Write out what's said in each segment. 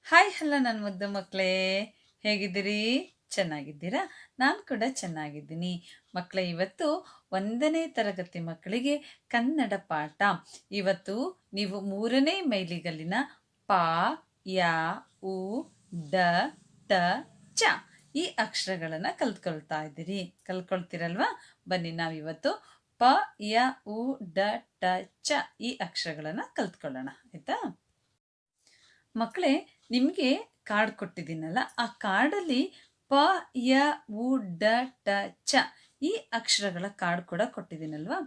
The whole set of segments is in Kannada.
ಹಾಯ್ ಹಲೋ ನನ್ನ ಮುದ್ದು ಮಕ್ಕಳೇ, ಹೇಗಿದ್ದೀರಿ? ಚೆನ್ನಾಗಿದ್ದೀರಾ? ನಾನು ಕೂಡ ಚೆನ್ನಾಗಿದ್ದೀನಿ ಮಕ್ಕಳೇ. ಇವತ್ತು 1ನೇ ತರಗತಿ ಮಕ್ಕಳಿಗೆ ಕನ್ನಡ ಪಾಠ. ಇವತ್ತು ನೀವು 3ನೇ ಮೈಲಿಗಲ್ಲಿನ ಪ, ಯ, ಉ, ದ, ಟ, ಚ ಈ ಅಕ್ಷರಗಳನ್ನು ಕಲ್ತ್ಕೊಳ್ತೀರಲ್ವಾ? ಬನ್ನಿ ನಾವಿವತ್ತು ಪ, ಯ, ಉ, ಡ, ಟ, ಚ ಈ ಅಕ್ಷರಗಳನ್ನು ಕಲ್ತ್ಕೊಳ್ಳೋಣ, ಆಯ್ತಾ ಮಕ್ಕಳೇ? ನಿಮಗೆ ಕಾರ್ಡ್ ಕೊಟ್ಟಿದ್ದೀನಲ್ಲ, ಆ ಕಾರ್ಡಲ್ಲಿ ಪ, ಯ, ಉ, ಡ, ಟ, ಚ ಈ ಅಕ್ಷರಗಳ ಕಾರ್ಡ್ ಕೂಡ ಕೊಟ್ಟಿದ್ದೀನಲ್ವಾ?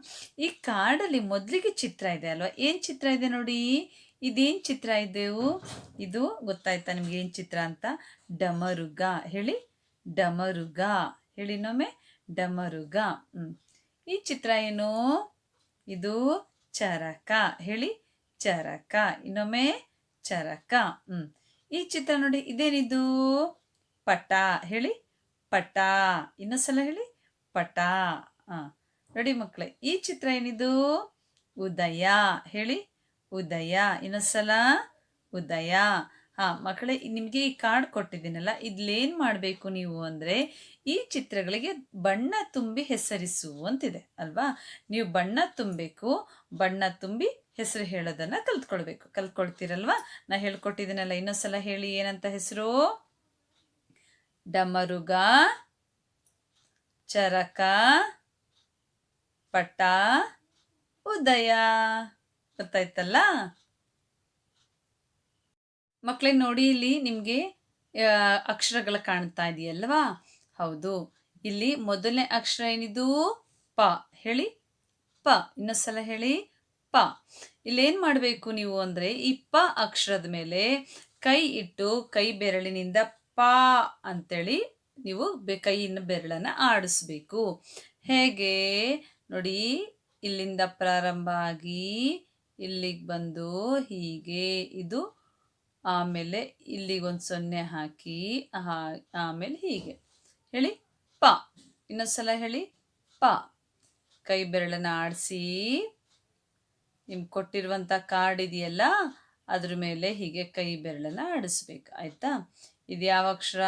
ಈ ಕಾರ್ಡಲ್ಲಿ ಮೊದಲಿಗೆ ಚಿತ್ರ ಇದೆ ಅಲ್ವಾ? ಏನು ಚಿತ್ರ ಇದೆ ನೋಡಿ? ಇದೇನು ಚಿತ್ರ ಇದೆವು? ಇದು ಗೊತ್ತಾಯ್ತಾ ನಿಮ್ಗೆ ಏನು ಚಿತ್ರ ಅಂತ? ಡಮರುಗ. ಹೇಳಿ, ಡಮರುಗ. ಹೇಳಿ ಇನ್ನೊಮ್ಮೆ, ಡಮರುಗ. ಈ ಚಿತ್ರ ಏನು? ಇದು ಚರಕ. ಹೇಳಿ, ಚರಕ. ಇನ್ನೊಮ್ಮೆ, ಚರಕ. ಈ ಚಿತ್ರ ನೋಡಿ, ಇದೇನಿದು? ಪಟ. ಹೇಳಿ, ಪಟ. ಇನ್ನೊಂದ್ಸಲ ಹೇಳಿ, ಪಟ. ನೋಡಿ ಮಕ್ಕಳೇ, ಈ ಚಿತ್ರ ಏನಿದು? ಉದಯ. ಹೇಳಿ, ಉದಯ. ಇನ್ನೊಂದ್ಸಲ, ಉದಯ. ಮಕ್ಕಳೇ, ನಿಮಗೆ ಈ ಕಾರ್ಡ್ ಕೊಟ್ಟಿದ್ದೀನಲ್ಲ, ಇದ್ಲೇನು ಮಾಡಬೇಕು ನೀವು ಅಂದರೆ, ಈ ಚಿತ್ರಗಳಿಗೆ ಬಣ್ಣ ತುಂಬಿ ಹೆಸರಿಸು ಅಂತಿದೆ ಅಲ್ವಾ? ನೀವು ಬಣ್ಣ ತುಂಬಬೇಕು. ಬಣ್ಣ ತುಂಬಿ ಹೆಸರು ಹೇಳೋದನ್ನು ಕಲ್ತ್ಕೊಳ್ತೀರಲ್ವಾ? ನಾ ಹೇಳ್ಕೊಟ್ಟಿದ್ದೀನಲ್ಲ, ಇನ್ನೊಂದ್ಸಲ ಹೇಳಿ. ಏನಂತ ಹೆಸರು? ಡಮರುಗ, ಚರಕ, ಪಟ, ಉದಯ. ಗೊತ್ತಾಯ್ತಲ್ಲ ಮಕ್ಕಳೇ? ನೋಡಿ, ಇಲ್ಲಿ ನಿಮಗೆ ಅಕ್ಷರಗಳು ಕಾಣ್ತಾ ಇದೆಯಲ್ವಾ? ಹೌದು. ಇಲ್ಲಿ ಮೊದಲನೇ ಅಕ್ಷರ ಏನಿದು? ಪ. ಹೇಳಿ, ಪ. ಇನ್ನೊಂದ್ಸಲ ಹೇಳಿ, ಪ. ಇಲ್ಲೇನು ಮಾಡಬೇಕು ನೀವು ಅಂದರೆ, ಈ ಪ ಅಕ್ಷರದ ಮೇಲೆ ಕೈ ಇಟ್ಟು ಕೈ ಬೆರಳಿನಿಂದ ಪ ಅಂತೇಳಿ ನೀವು ಕೈಯಿನ ಬೆರಳನ್ನು ಆಡಿಸ್ಬೇಕು. ಹೇಗೆ ನೋಡಿ, ಇಲ್ಲಿಂದ ಪ್ರಾರಂಭ ಆಗಿ ಇಲ್ಲಿಗೆ ಬಂದು ಹೀಗೆ ಇದು, ಆಮೇಲೆ ಇಲ್ಲಿಗೊಂದು 0 ಹಾಕಿ ಆಮೇಲೆ ಹೀಗೆ. ಹೇಳಿ, ಪ. ಇನ್ನೊಂದ್ಸಲ ಹೇಳಿ, ಪ. ಕೈ ಬೆರಳನ್ನು ಆಡಿಸಿ ನಿಮ್ಗೆ ಕೊಟ್ಟಿರುವಂಥ ಕಾರ್ಡ್ ಇದೆಯಲ್ಲ, ಅದ್ರ ಮೇಲೆ ಹೀಗೆ ಕೈ ಬೆರಳನ್ನು ಆಡಿಸ್ಬೇಕು, ಆಯಿತಾ? ಇದು ಯಾವ ಅಕ್ಷರ?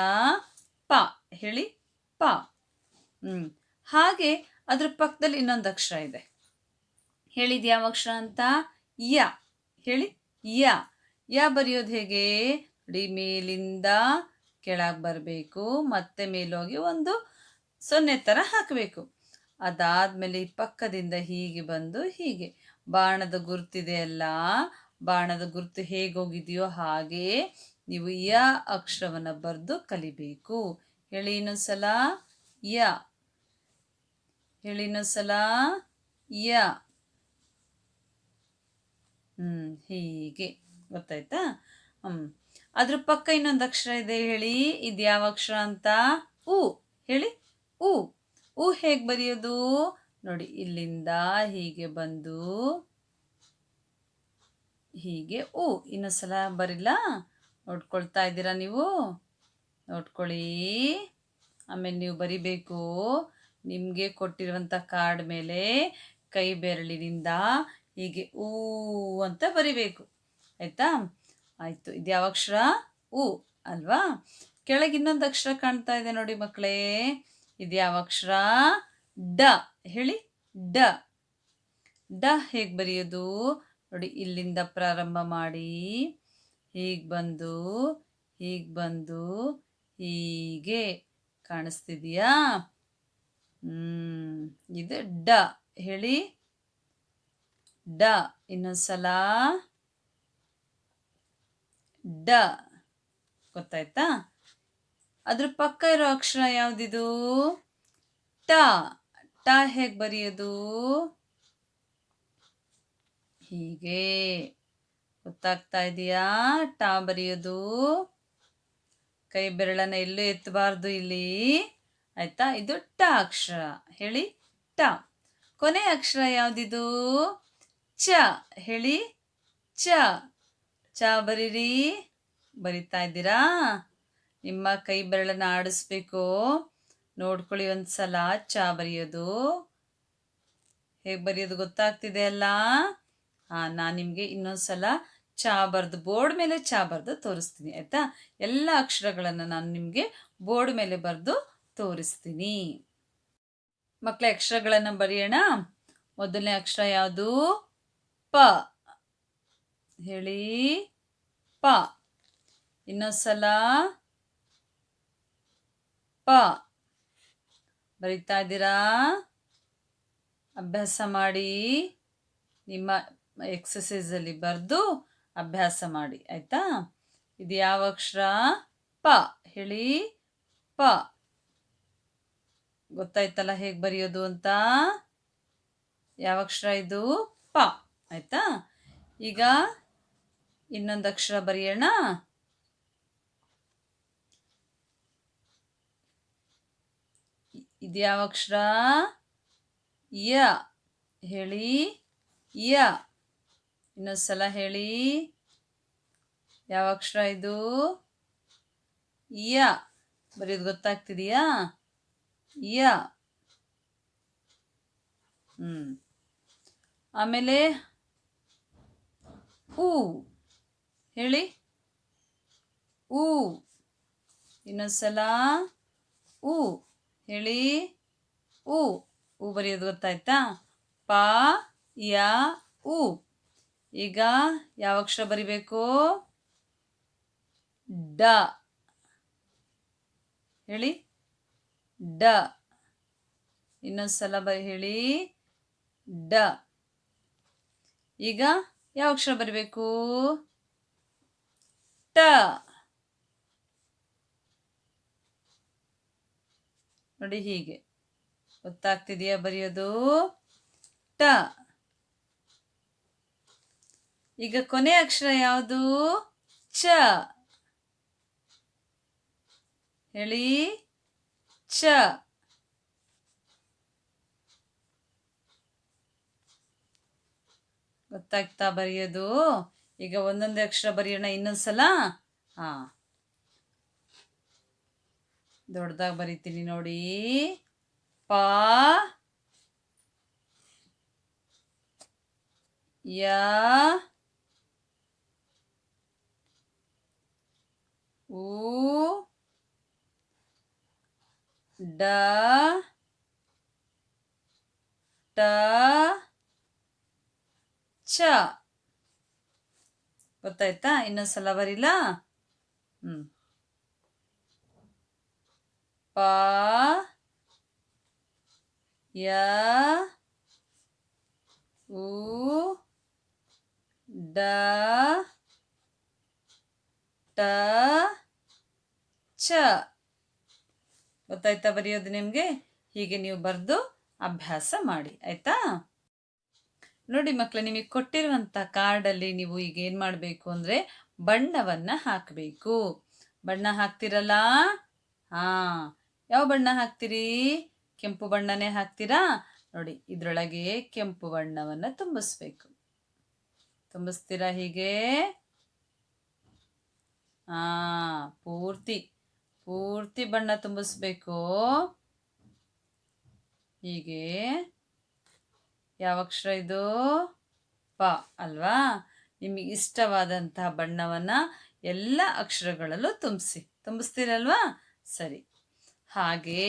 ಪ. ಹೇಳಿ, ಪ. ಹಾಗೆ ಅದ್ರ ಪಕ್ಕದಲ್ಲಿ ಇನ್ನೊಂದು ಅಕ್ಷರ ಇದೆ. ಹೇಳಿದ ಯಾವ ಅಕ್ಷರ ಅಂತ? ಯ. ಹೇಳಿ, ಯ. ಯ ಬರೆಯೋದು ಹೇಗೆ ನೋಡಿ? ಮೇಲಿಂದ ಕೆಳಗೆ ಬರಬೇಕು, ಮತ್ತೆ ಮೇಲೋಗಿ ಒಂದು 0 ಥರ ಹಾಕಬೇಕು. ಅದಾದಮೇಲೆ ಈ ಪಕ್ಕದಿಂದ ಹೀಗೆ ಬಂದು ಹೀಗೆ ಬಾಣದ ಗುರುತಿದೆ ಅಲ್ಲ, ಬಾಣದ ಗುರುತು ಹೇಗೆ ಹೋಗಿದೆಯೋ ಹಾಗೆ ನೀವು ಯ ಅಕ್ಷರವನ್ನು ಬರೆದು ಕಲಿಬೇಕು. ಹೇಳಿ ಇನ್ನೊಂದ್ಸಲ, ಯ. ಹೇಳಿ ಇನ್ನೊಂದ್ಸಲ, ಯ. ಹೀಗೆ. ಗೊತ್ತಾಯ್ತಾ? ಅದ್ರ ಪಕ್ಕ ಇನ್ನೊಂದು ಅಕ್ಷರ ಇದೆ. ಹೇಳಿ, ಇದು ಯಾವ ಅಕ್ಷರ ಅಂತ? ಉ. ಹೇಳಿ, ಉ. ಉ ಹೇಗೆ ಬರೆಯೋದು ನೋಡಿ? ಇಲ್ಲಿಂದ ಹೀಗೆ ಬಂದು ಹೀಗೆ ಉ. ಇನ್ನೊಂದ್ಸಲ ಬರಿಲ್ಲ? ನೋಡ್ಕೊಳ್ತಾ ಇದ್ದೀರಾ ನೀವು? ನೋಡ್ಕೊಳ್ಳಿ. ಆಮೇಲೆ ನೀವು ಬರಿಬೇಕು. ನಿಮಗೆ ಕೊಟ್ಟಿರುವಂಥ ಕಾರ್ಡ್ ಮೇಲೆ ಕೈ ಬೆರಳಿನಿಂದ ಹೀಗೆ ಊ ಅಂತ ಬರಿಬೇಕು, ಆಯಿತಾ? ಆಯಿತು. ಇದು ಯಾವ ಅಕ್ಷರ? ಉ ಅಲ್ವಾ? ಕೆಳಗೆ ಇನ್ನೊಂದು ಅಕ್ಷರ ಕಾಣ್ತಾ ಇದೆ ನೋಡಿ ಮಕ್ಕಳೇ. ಇದು ಯಾವ ಅಕ್ಷರ? ಡ. ಹೇಳಿ, ಡ. ಡ ಹೇಗೆ ಬರೆಯೋದು ನೋಡಿ? ಇಲ್ಲಿಂದ ಪ್ರಾರಂಭ ಮಾಡಿ ಹೀಗೆ ಬಂದು ಹೀಗೆ. ಕಾಣಿಸ್ತಿದೆಯಾ? ಇದು ಡ. ಹೇಳಿ, ಡ. ಇನ್ನೊಂದ್ಸಲ, ಡ. ಗೊತ್ತಾಯ್ತಾ? ಅದ್ರ ಪಕ್ಕ ಇರೋ ಅಕ್ಷರ ಯಾವುದಿದು? ಟ. ಟ ಹೇಗೆ ಬರೆಯೋದು? ಹೀಗೆ. ಗೊತ್ತಾಗ್ತಾ ಇದೆಯಾ? ಟ ಬರೆಯೋದು. ಕೈ ಬೆರಳನ್ನು ಎಲ್ಲೂ ಎತ್ತಬಾರ್ದು ಇಲ್ಲಿ, ಆಯ್ತಾ? ಇದು ಟ ಅಕ್ಷರ. ಹೇಳಿ, ಟ. ಕೊನೆ ಅಕ್ಷರ ಯಾವುದಿದು? ಚ. ಹೇಳಿ, ಚ. ಚ ಬರೀರಿ. ಬರಿತಾ ಇದ್ದೀರಾ? ನಿಮ್ಮ ಕೈ ಬೆರಳನ್ನು ಆಡಿಸ್ಬೇಕು. ನೋಡ್ಕೊಳ್ಳಿ ಒಂದ್ಸಲ. ಚ ಬರೆಯೋದು ಹೇಗೆ ಬರೆಯೋದು ಗೊತ್ತಾಗ್ತಿದೆ ಅಲ್ಲ? ನಾನು ನಿಮಗೆ ಇನ್ನೊಂದ್ಸಲ ಚಾ ಬರೆದು ಬೋರ್ಡ್ ಮೇಲೆ ಚಾ ಬರೆದು ತೋರಿಸ್ತೀನಿ ಆಯಿತಾ. ಎಲ್ಲ ಅಕ್ಷರಗಳನ್ನು ನಾನು ನಿಮಗೆ ಬೋರ್ಡ್ ಮೇಲೆ ಬರೆದು ತೋರಿಸ್ತೀನಿ. ಮಕ್ಕಳ ಅಕ್ಷರಗಳನ್ನು ಬರೆಯೋಣ. ಮೊದಲನೇ ಅಕ್ಷರ ಯಾವುದು? ಪ. ಹೇಳಿ, ಪ. ಇನ್ನೊಂದ್ಸಲ ಪ. ಬರೀತಾ ಇದ್ದೀರಾ? ಅಭ್ಯಾಸ ಮಾಡಿ. ನಿಮ್ಮ ಎಕ್ಸಸೈಸಲ್ಲಿ ಬರೆದು ಅಭ್ಯಾಸ ಮಾಡಿ ಆಯಿತಾ. ಇದು ಯಾವ ಅಕ್ಷರ? ಪ. ಹೇಳಿ, ಪ. ಗೊತ್ತಾಯ್ತಲ್ಲ ಹೇಗೆ ಬರೆಯೋದು ಅಂತ? ಯಾವ ಅಕ್ಷರ ಇದು? ಪ. ಆಯಿತಾ. ಈಗ ಇನ್ನೊಂದು ಅಕ್ಷರ ಬರೆಯೋಣ. ಇದು ಯಾವ ಅಕ್ಷರ? ಯ. ಹೇಳಿ, ಯ. ಇನ್ನೊಂದ್ಸಲ ಹೇಳಿ. ಯಾವ ಅಕ್ಷರ ಇದು? ಯ. ಬರೆಯೋದು ಗೊತ್ತಾಗ್ತಿದೆಯಾ? ಯ. ಆಮೇಲೆ ಉ. ಹೇಳಿ, ಉ. ಇನ್ನೊಂದ್ಸಲ ಉ. ಹೇಳಿ, ಉ. ಉ ಬರೆಯೋದು ಗೊತ್ತಾಯ್ತಾ? ಪ, ಯ, ಉ. ಈಗ ಯಾವ ಅಕ್ಷರ ಬರಿಬೇಕು? ಡ. ಹೇಳಿ, ಡ. ಇನ್ನೊಂದ್ಸಲ ಹೇಳಿ, ಡ. ಈಗ ಯಾವ ಅಕ್ಷರ ಬರಬೇಕು? ಟ. ನೋಡಿ ಹೀಗೆ ಗೊತ್ತಾಗ್ತಿದೆಯಾ ಬರೆಯೋದು? ಟ. ಈಗ ಕೊನೆ ಅಕ್ಷರ ಯಾವುದು? ಚ. ಹೇಳಿ, ಚ. ಗೊತ್ತಾಗ್ತಾ ಬರೆಯೋದು? ಈಗ ಒಂದೊಂದೇ ಅಕ್ಷರ ಬರೆಯೋಣ ಇನ್ನೊಂದ್ಸಲ. ಹಾ, ದೊಡ್ಡದಾಗಿ ಬರಿತೀನಿ ನೋಡಿ. ಪ, ಯ, ಉ, ಡ, ಟ, ಚ. ಗೊತ್ತಾಯ್ತಾ? ಇನ್ನೊಂದ್ಸಲ ಬರೀಲ. ಪ, ಯ, ಉ, ಡ, ಟ, ಚ. ಗೊತ್ತಾಯ್ತಾ ಬರೆಯೋದು ನಿಮಗೆ? ಹೀಗೆ ನೀವು ಬರೆದು ಅಭ್ಯಾಸ ಮಾಡಿ ಆಯ್ತಾ. ನೋಡಿ ಮಕ್ಕಳು, ನಿಮಗೆ ಕೊಟ್ಟಿರುವಂಥ ಕಾರ್ಡಲ್ಲಿ ನೀವು ಈಗ ಏನು ಮಾಡಬೇಕು ಅಂದರೆ ಬಣ್ಣವನ್ನು ಹಾಕಬೇಕು. ಬಣ್ಣ ಹಾಕ್ತಿರಲ್ಲ? ಹಾಂ, ಯಾವ ಬಣ್ಣ ಹಾಕ್ತೀರಿ? ಕೆಂಪು ಬಣ್ಣನೇ ಹಾಕ್ತೀರಾ? ನೋಡಿ, ಇದರೊಳಗೆ ಕೆಂಪು ಬಣ್ಣವನ್ನು ತುಂಬಿಸ್ಬೇಕು. ತುಂಬಿಸ್ತೀರಾ ಹೀಗೆ? ಹಾಂ, ಪೂರ್ತಿ ಬಣ್ಣ ತುಂಬಿಸ್ಬೇಕು ಹೀಗೆ. ಯಾವ ಅಕ್ಷರ ಇದು? ಪ ಅಲ್ವಾ? ನಿಮಗೆ ಇಷ್ಟವಾದಂತಹ ಬಣ್ಣವನ್ನು ಎಲ್ಲ ಅಕ್ಷರಗಳಲ್ಲೂ ತುಂಬಿಸ್ತೀರಲ್ವಾ? ಸರಿ. ಹಾಗೆ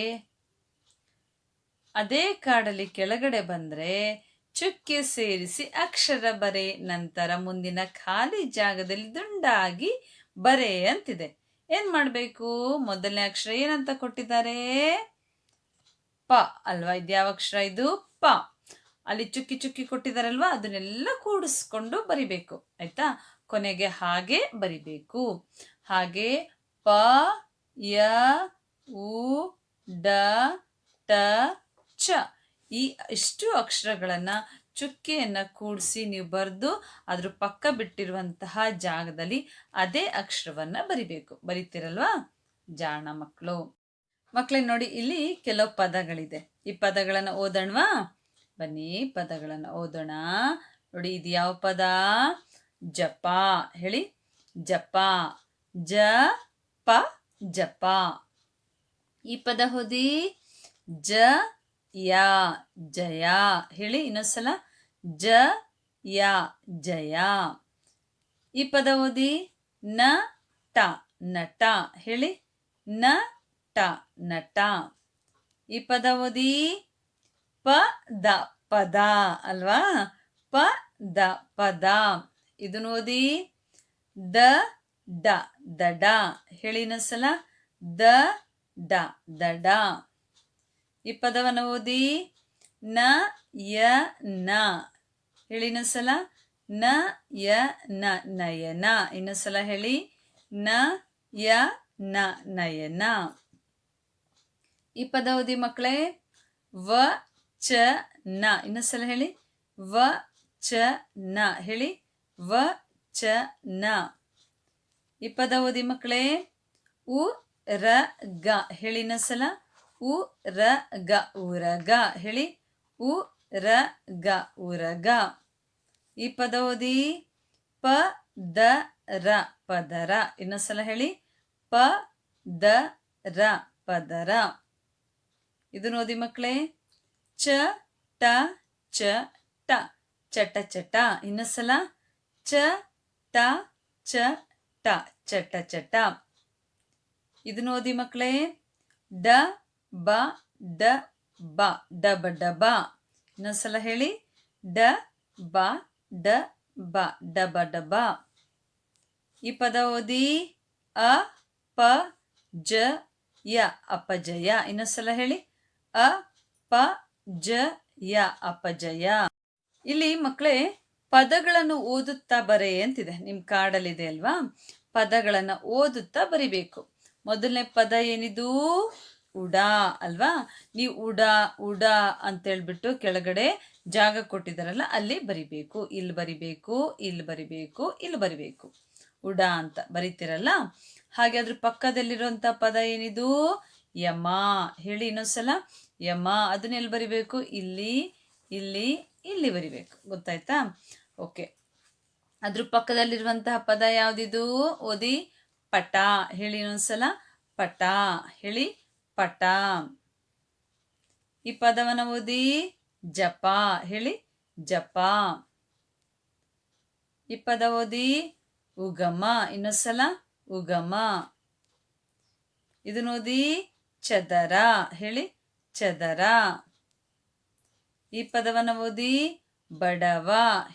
ಅದೇ ಕಾರ್ಡಲ್ಲಿ ಕೆಳಗಡೆ ಬಂದರೆ ಚುಕ್ಕೆ ಸೇರಿಸಿ ಅಕ್ಷರ ಬರೆ, ನಂತರ ಮುಂದಿನ ಖಾಲಿ ಜಾಗದಲ್ಲಿ ದುಂಡಾಗಿ ಬರೆ ಅಂತಿದೆ. ಏನು ಮಾಡಬೇಕು? ಮೊದಲನೇ ಅಕ್ಷರ ಏನಂತ ಕೊಟ್ಟಿದ್ದಾರೆ? ಪ ಅಲ್ವಾ? ಇದ್ಯಾವ ಅಕ್ಷರ ಇದು? ಪ. ಅಲ್ಲಿ ಚುಕ್ಕಿ ಚುಕ್ಕಿ ಕೊಟ್ಟಿದ್ದಾರಲ್ವಾ, ಅದನ್ನೆಲ್ಲ ಕೂಡಿಸ್ಕೊಂಡು ಬರಿಬೇಕು ಆಯ್ತಾ. ಕೊನೆಗೆ ಹಾಗೆ ಬರಿಬೇಕು. ಹಾಗೆ ಪ, ಯ, ಉ, ಡ, ಟ, ಚ. ಈ ಇಷ್ಟು ಅಕ್ಷರಗಳನ್ನು ಚುಕ್ಕಿಯನ್ನು ಕೂಡಿಸಿ ನೀವು ಬರೆದು ಅದ್ರ ಪಕ್ಕ ಬಿಟ್ಟಿರುವಂತಹ ಜಾಗದಲ್ಲಿ ಅದೇ ಅಕ್ಷರವನ್ನು ಬರಿಬೇಕು. ಬರಿತೀರಲ್ವಾ ಜಾಣ ಮಕ್ಕಳು? ಮಕ್ಕಳೇ ನೋಡಿ, ಇಲ್ಲಿ ಕೆಲವು ಪದಗಳಿದೆ. ಈ ಪದಗಳನ್ನು ಓದೋಣವಾ? ಬನ್ನಿ, ಪದಗಳನ್ನು ಓದೋಣ. ನೋಡಿ, ಇದು ಯಾವ ಪದ? ಜಪ. ಹೇಳಿ, ಜಪ. ಜ, ಪ, ಜಪ. ಈ ಪದ ಓದಿ. ಜ, ಯ, ಜಯ. ಹೇಳಿ ಇನ್ನೊಂದ್ಸಲ. ಜ, ಯ, ಜಯ. ಈ ಪದ ಓದಿ ನ ಟ ನಟ ಹೇಳಿ ನ ಟ ನಟ. ಈ ಪದ ಓದಿ ಪದ ಪದ ಅಲ್ವಾ ಪದ ಪದ. ಇದನ್ನು ಓದಿ ದ ಡ ದಡ ಹೇಳಿ ಇನ್ನೊಂದ್ಸಲ ದ ಡ ದಡ. ಈ ಪದವನ್ನು ಓದಿ ನ ಯ ನ ಹೇಳಿ ಇನ್ನೊಂದ್ಸಲ ನ ಯ ನ ನಯನ. ಇನ್ನೊಂದ್ಸಲ ಹೇಳಿ ನ ಯ ನ ನಯನ. ಈ ಪದ ಓದಿ ಮಕ್ಕಳೇ ವ ಚ ನ. ಇನ್ನೊಂದ್ಸಲ ಹೇಳಿ ವ ಚ ನ ಹೇಳಿ ವ ಚ ನ. ಈ ಪದ ಓದಿ ಮಕ್ಕಳೇ ಉ ರ ಗ ಹೇಳಿ ಇನ್ನೊಂದ್ಸಲ ಉ ರ ಗ ಉರಗ ಹೇಳಿ ಉ ರ ಗ ಉರಗ. ಈ ಪದ ಓದಿ ಪ ದ ರ ಪದರ. ಇನ್ನೊಂದ್ಸಲ ಹೇಳಿ ಪ ದ ರ ಪದರ. ಇದನ್ನು ಓದಿ ಮಕ್ಕಳೇ ಚ ಟ ಚ ಟ ಚಟ ಚಟ. ಇನ್ನೊಂದ್ಸಲ ಚ ಟ ಚ ಟ ಚಟ ಚಟ. ಇದನ್ನು ಓದಿ ಮಕ್ಕಳೇ ಡ ಬ ಡ ಬ ಡಬ ಡಬ. ಇನ್ನೊಂದ್ಸಲ ಹೇಳಿ ಡ ಬ ಡ ಬ ಡಬ ಡಬ. ಈ ಪದ ಓದಿ ಅ ಪ ಜ ಯ ಅಪಜಯ. ಇನ್ನೊಂದ್ಸಲ ಹೇಳಿ ಅ ಪ ಜ ಯ ಅಪಜಯ. ಇಲ್ಲಿ ಮಕ್ಕಳೇ ಪದಗಳನ್ನು ಓದುತ್ತಾ ಬರೆ ಅಂತಿದೆ ನಿಮ್ಮ ಕಾರ್ಡಲ್ಲಿದೆ ಅಲ್ವಾ. ಪದಗಳನ್ನು ಓದುತ್ತಾ ಬರಿಬೇಕು. ಮೊದಲನೇ ಪದ ಏನಿದು ಉಡ ಅಲ್ವಾ. ನೀವು ಉಡ ಉಡ ಅಂತೇಳ್ಬಿಟ್ಟು ಕೆಳಗಡೆ ಜಾಗ ಕೊಟ್ಟಿದ್ದಾರಲ್ಲ ಅಲ್ಲಿ ಬರಿಬೇಕು. ಇಲ್ಲಿ ಬರಿಬೇಕು, ಇಲ್ಲಿ ಬರಿಬೇಕು, ಇಲ್ಲಿ ಬರಿಬೇಕು. ಉಡ ಅಂತ ಬರಿತೀರಲ್ಲ ಹಾಗೆ ಅದ್ರ ಪಕ್ಕದಲ್ಲಿರುವಂಥ ಪದ ಏನಿದು ಯಮ ಹೇಳಿ ಇನ್ನೊಂದ್ಸಲ ಯಮ. ಅದನ್ನ ಎಲ್ಲಿ ಬರಿಬೇಕು ಇಲ್ಲಿ ಇಲ್ಲಿ ಇಲ್ಲಿ ಬರಿಬೇಕು. ಗೊತ್ತಾಯ್ತಾ? ಓಕೆ. ಅದ್ರ ಪಕ್ಕದಲ್ಲಿರುವಂತಹ ಪದ ಯಾವುದಿದು ಓದಿ ಪಟ ಹೇಳಿ ಇನ್ನೊಂದ್ಸಲ ಪಟ ಹೇಳಿ ಪಟ. ಈ ಪದವನ್ನು ಓದಿ ಜಪ ಹೇಳಿ ಜಪ. ಈ ಪದ ಓದಿ ಉಗಮ. ಇನ್ನೊಂದ್ಸಲ ಉಗಮ. ಇದನ್ನ ಓದಿ ಚದರ ಹೇಳಿ ಚದರ. ಈ ಪದವನ್ನು ಓದಿ ಬಡವ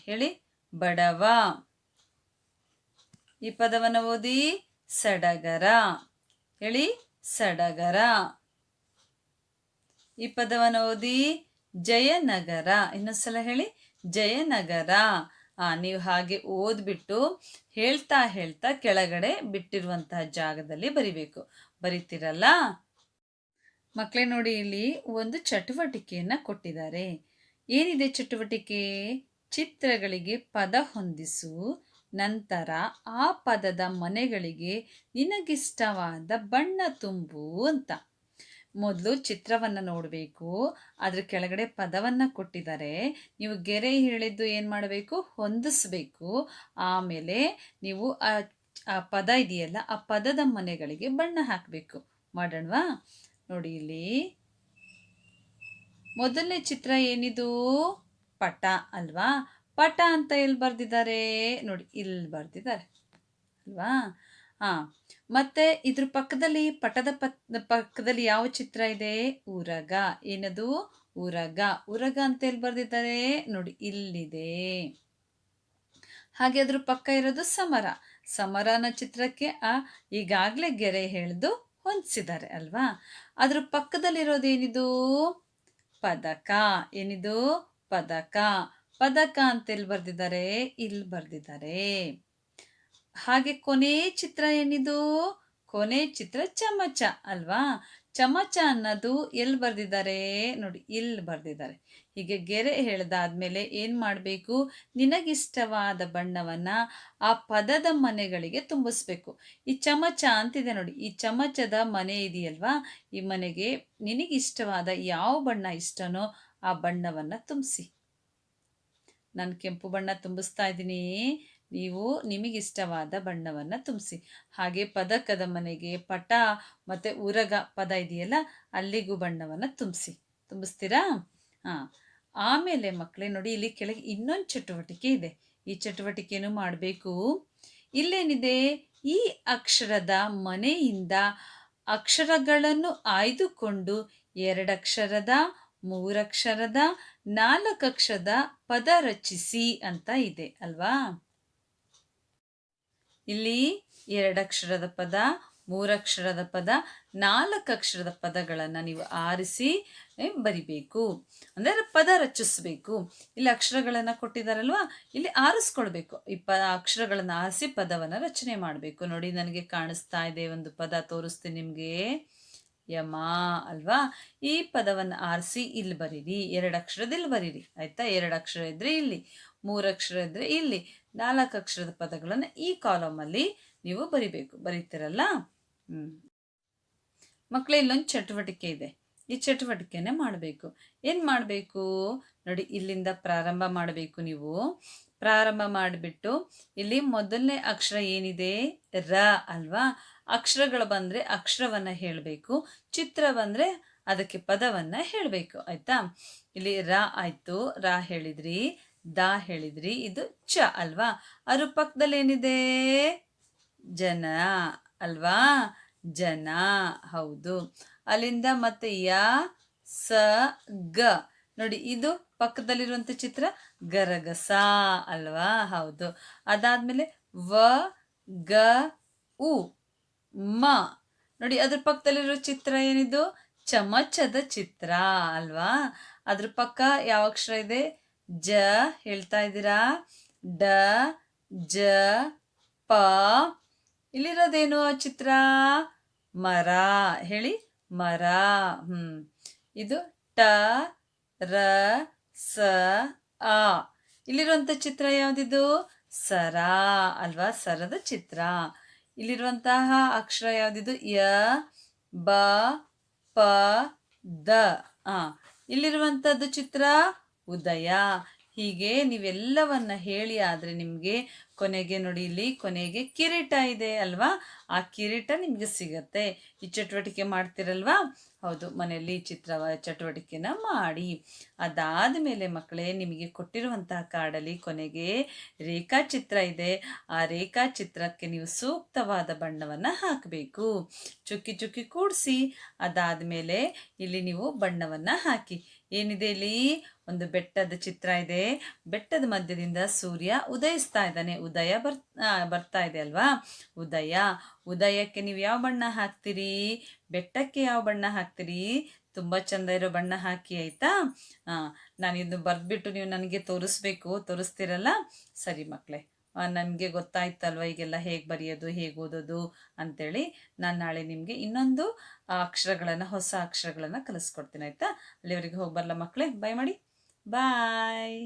ಹೇಳಿ ಬಡವ. ಈ ಪದವನ್ನು ಓದಿ ಸಡಗರ ಹೇಳಿ ಸಡಗರ. ಈ ಪದವನ್ನು ಓದಿ ಜಯನಗರ. ಇನ್ನೊಂದ್ಸಲ ಹೇಳಿ ಜಯನಗರ. ನೀವು ಹಾಗೆ ಓದ್ಬಿಟ್ಟು ಹೇಳ್ತಾ ಹೇಳ್ತಾ ಕೆಳಗಡೆ ಬಿಟ್ಟಿರುವಂತಹ ಜಾಗದಲ್ಲಿ ಬರಿಬೇಕು. ಬರಿತೀರಲ್ಲ ಮಕ್ಕಳೇ. ನೋಡಿ ಇಲ್ಲಿ ಒಂದು ಚಟುವಟಿಕೆಯನ್ನು ಕೊಟ್ಟಿದ್ದಾರೆ. ಏನಿದೆ ಚಟುವಟಿಕೆ? ಚಿತ್ರಗಳಿಗೆ ಪದ ಹೊಂದಿಸು, ನಂತರ ಆ ಪದದ ಮನೆಗಳಿಗೆ ನಿನಗಿಷ್ಟವಾದ ಬಣ್ಣ ತುಂಬು ಅಂತ. ಮೊದಲು ಚಿತ್ರವನ್ನು ನೋಡಬೇಕು, ಅದ್ರ ಕೆಳಗಡೆ ಪದವನ್ನು ಕೊಟ್ಟಿದ್ದಾರೆ. ನೀವು ಗೆರೆ ಹೇಳಿದ್ದು ಏನು ಮಾಡಬೇಕು? ಹೊಂದಿಸ್ಬೇಕು. ಆಮೇಲೆ ನೀವು ಆ ಪದ ಇದೆಯಲ್ಲ ಆ ಪದದ ಮನೆಗಳಿಗೆ ಬಣ್ಣ ಹಾಕಬೇಕು. ಮಾಡೋಣವಾ? ನೋಡಿ ಇಲ್ಲಿ ಮೊದಲನೇ ಚಿತ್ರ ಏನಿದು ಪಟ ಅಲ್ವಾ. ಪಟ ಅಂತ ಎಲ್ಲಿ ಬರೆದಿದ್ದಾರೆ ನೋಡಿ ಇಲ್ಲಿ ಬರೆದಿದ್ದಾರೆ ಅಲ್ವಾ. ಮತ್ತೆ ಇದ್ರ ಪಕ್ಕದಲ್ಲಿ ಪಟದ ಪಕ್ಕದಲ್ಲಿ ಯಾವ ಚಿತ್ರ ಇದೆ? ಉರಗ. ಏನದು? ಉರಗ. ಉರಗ ಅಂತ ಎಲ್ಲಿ ಬರೆದಿದ್ದಾರೆ ನೋಡಿ ಇಲ್ಲಿದೆ. ಹಾಗೆ ಅದ್ರ ಪಕ್ಕ ಇರೋದು ಸಮರ. ಸಮರನ ಚಿತ್ರಕ್ಕೆ ಈಗಾಗಲೇ ಗೆರೆ ಹೇಳ್ದು ಹೊಂದಿಸಿದ್ದಾರೆ ಅಲ್ವಾ. ಅದ್ರ ಪಕ್ಕದಲ್ಲಿರೋದೇನಿದು? ಪದಕ. ಏನಿದು? ಪದಕ. ಪದಕ ಅಂತ ಎಲ್ಲಿ ಬರೆದಿದ್ದಾರೆ? ಇಲ್ಲಿ ಬರೆದಿದ್ದಾರೆ. ಹಾಗೆ ಕೊನೆ ಚಿತ್ರ ಏನಿದು? ಕೊನೆ ಚಿತ್ರ ಚಮಚ ಅಲ್ವಾ. ಚಮಚ ಅನ್ನೋದು ಎಲ್ಲಿ ಬರೆದಿದ್ದಾರೆ ನೋಡಿ ಇಲ್ಲಿ ಬರೆದಿದ್ದಾರೆ. ಹೀಗೆ ಗೆರೆ ಹೇಳ್ದಾದ್ಮೇಲೆ ಏನು ಮಾಡಬೇಕು? ನಿನಗಿಷ್ಟವಾದ ಬಣ್ಣವನ್ನು ಆ ಪದದ ಮನೆಗಳಿಗೆ ತುಂಬಿಸ್ಬೇಕು. ಈ ಚಮಚ ಅಂತಿದೆ ನೋಡಿ, ಈ ಚಮಚದ ಮನೆ ಇದೆಯಲ್ವಾ, ಈ ಮನೆಗೆ ನಿನಗಿಷ್ಟವಾದ ಯಾವ ಬಣ್ಣ ಇಷ್ಟನೋ ಆ ಬಣ್ಣವನ್ನು ತುಂಬಿಸಿ. ನಾನು ಕೆಂಪು ಬಣ್ಣ ತುಂಬಿಸ್ತಾ ಇದ್ದೀನಿ, ನೀವು ನಿಮಗಿಷ್ಟವಾದ ಬಣ್ಣವನ್ನು ತುಂಬಿಸಿ. ಹಾಗೆ ಪದಕದ ಮನೆಗೆ ಪಟ ಮತ್ತು ಉರಗ ಪದ ಇದೆಯಲ್ಲ ಅಲ್ಲಿಗೂ ಬಣ್ಣವನ್ನು ತುಂಬಿಸ್ತೀರಾ? ಆಮೇಲೆ ಮಕ್ಕಳೇ ನೋಡಿ ಇಲ್ಲಿ ಕೆಳಗೆ ಇನ್ನೊಂದು ಚಟುವಟಿಕೆ ಇದೆ. ಈ ಚಟುವಟಿಕೆಯನ್ನು ಮಾಡಬೇಕು. ಇಲ್ಲೇನಿದೆ, ಈ ಅಕ್ಷರದ ಮನೆಯಿಂದ ಅಕ್ಷರಗಳನ್ನು ಆಯ್ದುಕೊಂಡು 2 ಅಕ್ಷರದ, 3 ಅಕ್ಷರದ, 4 ಅಕ್ಷರದ ಪದ ರಚಿಸಿ ಅಂತ ಇದೆ ಅಲ್ವಾ? ಇಲ್ಲಿ 2 ಅಕ್ಷರದ ಪದ, 3 ಅಕ್ಷರದ ಪದ, 4 ಅಕ್ಷರದ ಪದಗಳನ್ನು ನೀವು ಆರಿಸಿ ಬರಿಬೇಕು. ಅಂದರೆ ಪದ ರಚಿಸಬೇಕು. ಇಲ್ಲಿ ಅಕ್ಷರಗಳನ್ನು ಕೊಟ್ಟಿದ್ದಾರಲ್ವಾ, ಇಲ್ಲಿ ಆರಿಸ್ಕೊಳ್ಬೇಕು. ಈ ಅಕ್ಷರಗಳನ್ನು ಆರಿಸಿ ಪದವನ್ನು ರಚನೆ ಮಾಡಬೇಕು. ನೋಡಿ, ನನಗೆ ಕಾಣಿಸ್ತಾ ಇದೆ ಒಂದು ಪದ, ತೋರಿಸ್ತೀನಿ ನಿಮಗೆ. ಯಮ ಅಲ್ವಾ? ಈ ಪದವನ್ನು ಆರಿಸಿ ಇಲ್ಲಿ ಬರೀರಿ. 2 ಅಕ್ಷರದ ಇಲ್ಲಿ ಬರೀರಿ, ಆಯ್ತಾ? 2 ಅಕ್ಷರ ಇದ್ರೆ ಇಲ್ಲಿ, 3 ಅಕ್ಷರ ಇದ್ರೆ ಇಲ್ಲಿ, 4 ಅಕ್ಷರದ ಪದಗಳನ್ನು ಈ ಕಾಲಮಲ್ಲಿ ನೀವು ಬರಿಬೇಕು. ಬರೀತೀರಲ್ಲ? ಮಕ್ಕಳೇ, ಇಲ್ಲೊಂದು ಚಟುವಟಿಕೆ ಇದೆ. ಈ ಚಟುವಟಿಕೆನೇ ಮಾಡಬೇಕು. ಏನು ಮಾಡಬೇಕು ನೋಡಿ, ಇಲ್ಲಿಂದ ಪ್ರಾರಂಭ ಮಾಡಬೇಕು. ನೀವು ಪ್ರಾರಂಭ ಮಾಡಿಬಿಟ್ಟು ಇಲ್ಲಿ ಮೊದಲನೇ ಅಕ್ಷರ ಏನಿದೆ, ರ ಅಲ್ವಾ? ಅಕ್ಷರಗಳು ಬಂದರೆ ಅಕ್ಷರವನ್ನು ಹೇಳಬೇಕು, ಚಿತ್ರ ಬಂದರೆ ಅದಕ್ಕೆ ಪದವನ್ನು ಹೇಳಬೇಕು, ಆಯ್ತಾ? ಇಲ್ಲಿ ರ ಆಯಿತು, ರ ಹೇಳಿದ್ರಿ, ದ ಹೇಳಿದ್ರಿ, ಇದು ಚ ಅಲ್ವಾ? ಅದ್ರ ಪಕ್ಕದಲ್ಲಿ ಏನಿದೆ, ಜನ ಅಲ್ವಾ? ಜನ, ಹೌದು. ಅಲ್ಲಿಂದ ಮತ್ತೆ ಯ ಸ ಗ ನೋಡಿ, ಇದು ಪಕ್ಕದಲ್ಲಿರುವಂಥ ಚಿತ್ರ ಗರಗಸ ಅಲ್ವಾ? ಹೌದು. ಅದಾದ್ಮೇಲೆ ವ ಗ ಉ ಮ ನೋಡಿ, ಅದ್ರ ಪಕ್ಕದಲ್ಲಿರೋ ಚಿತ್ರ ಏನಿದು, ಚಮಚದ ಚಿತ್ರ ಅಲ್ವಾ? ಅದ್ರ ಪಕ್ಕ ಯಾವ ಅಕ್ಷರ ಇದೆ, ಜ ಹೇಳ್ತಾ ಇದ್ದೀರಾ, ಡ ಜ ಪ. ಇಲ್ಲಿರೋದೇನು ಆ ಚಿತ್ರ, ಮರ. ಹೇಳಿ, ಮರ. ಇದು ಟ ರ ಸ ಆ. ಇಲ್ಲಿರುವಂಥ ಚಿತ್ರ ಯಾವುದಿದು, ಸರ ಅಲ್ವಾ? ಸರದ ಚಿತ್ರ. ಇಲ್ಲಿರುವಂತಹ ಅಕ್ಷರ ಯಾವುದಿದು, ಯ ಬ ಪ ದ. ಇಲ್ಲಿರುವಂಥದ್ದು ಚಿತ್ರ ಉದಯ. ಹೀಗೆ ನೀವೆಲ್ಲವನ್ನ ಹೇಳಿ ಆದರೆ ನಿಮಗೆ ಕೊನೆಗೆ ನೋಡಿ, ಇಲ್ಲಿ ಕೊನೆಗೆ ಕಿರೀಟ ಇದೆ ಅಲ್ವಾ? ಆ ಕಿರೀಟ ನಿಮಗೆ ಸಿಗತ್ತೆ. ಈ ಚಟುವಟಿಕೆ ಮಾಡ್ತಿರಲ್ವಾ? ಹೌದು, ಮನೆಯಲ್ಲಿ ಚಟುವಟಿಕೆನ ಮಾಡಿ. ಅದಾದ ಮೇಲೆ ಮಕ್ಕಳೇ, ನಿಮಗೆ ಕೊಟ್ಟಿರುವಂತಹ ಕಾರ್ಡಲ್ಲಿ ಕೊನೆಗೆ ರೇಖಾಚಿತ್ರ ಇದೆ. ಆ ರೇಖಾಚಿತ್ರಕ್ಕೆ ನೀವು ಸೂಕ್ತವಾದ ಬಣ್ಣವನ್ನು ಹಾಕಬೇಕು. ಚುಕ್ಕಿ ಚುಕ್ಕಿ ಕೂಡಿಸಿ ಅದಾದ ಮೇಲೆ ಇಲ್ಲಿ ನೀವು ಬಣ್ಣವನ್ನು ಹಾಕಿ. ಏನಿದೆ ಇಲ್ಲಿ, ಒಂದು ಬೆಟ್ಟದ ಚಿತ್ರ ಇದೆ. ಬೆಟ್ಟದ ಮಧ್ಯದಿಂದ ಸೂರ್ಯ ಉದಯಿಸ್ತಾ ಇದ್ದಾನೆ. ಉದಯ ಬರ್ತಾ ಇದೆ ಅಲ್ವಾ? ಉದಯಕ್ಕೆ ನೀವು ಯಾವ ಬಣ್ಣ ಹಾಕ್ತೀರಿ, ಬೆಟ್ಟಕ್ಕೆ ಯಾವ ಬಣ್ಣ ಹಾಕ್ತೀರಿ, ತುಂಬ ಚಂದ ಇರೋ ಬಣ್ಣ ಹಾಕಿ, ಆಯ್ತಾ? ನಾನು ಇದು ಬರೆದ್ಬಿಟ್ಟು ನೀವು ನನಗೆ ತೋರಿಸ್ತೀರಲ್ಲ? ಸರಿ ಮಕ್ಕಳೇ, ನನಗೆ ಗೊತ್ತಾಯ್ತಲ್ವ ಈಗೆಲ್ಲ ಹೇಗೆ ಬರೆಯೋದು, ಹೇಗೆ ಓದೋದು ಅಂತೇಳಿ. ನಾನು ನಾಳೆ ನಿಮಗೆ ಇನ್ನೊಂದು ಹೊಸ ಅಕ್ಷರಗಳನ್ನು ಕಲಿಸ್ಕೊಡ್ತೀನಿ, ಆಯಿತಾ? ಅಲ್ಲಿವರೆಗೆ ಹೋಗಿ ಬರಲ್ಲ ಮಕ್ಕಳೇ, ಬಾಯ್ ಮಾಡಿ. ಬಾಯ್.